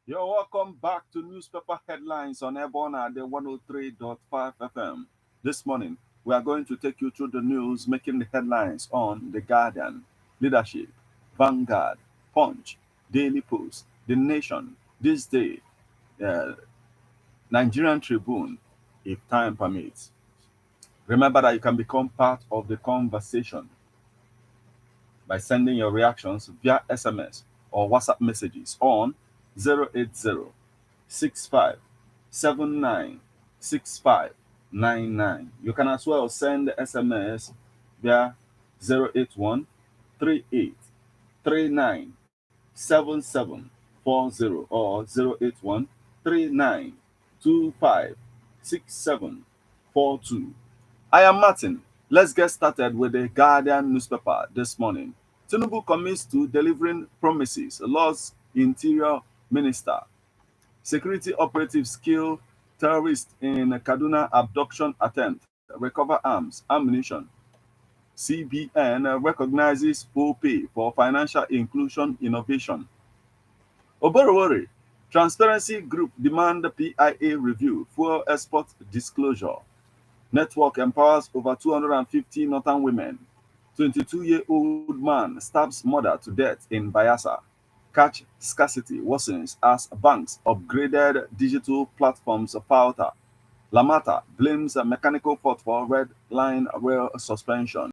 You're welcome back to Newspaper Headlines on EBEONADI103.5 FM. This morning, we are going to take you through the news making the headlines on The Guardian, Leadership, Vanguard, Punch, Daily Post, The Nation, This Day, uh, Nigerian Tribune, if time permits. Remember that you can become part of the conversation by sending your reactions via SMS or WhatsApp messages on 080 65796599. You can as well send SMS via 081 38 39 7740 or 081 39 25 6742. I am Martin. Let's get started with the Guardian newspaper this morning. Tinubu commits to delivering promises, Lord's Interior Minister. Security operatives kill terrorists in Kaduna abduction attempt, recover arms, ammunition. CBN recognizes full pay for financial inclusion innovation. Oborowori, Transparency Group demand PIA review, fuel export disclosure. Network empowers over 250 northern women. 22-year-old man stabs mother to death in Bayelsa. Cash scarcity worsens as banks upgraded digital platforms falter. Lamata blames a mechanical fault for red line rail suspension.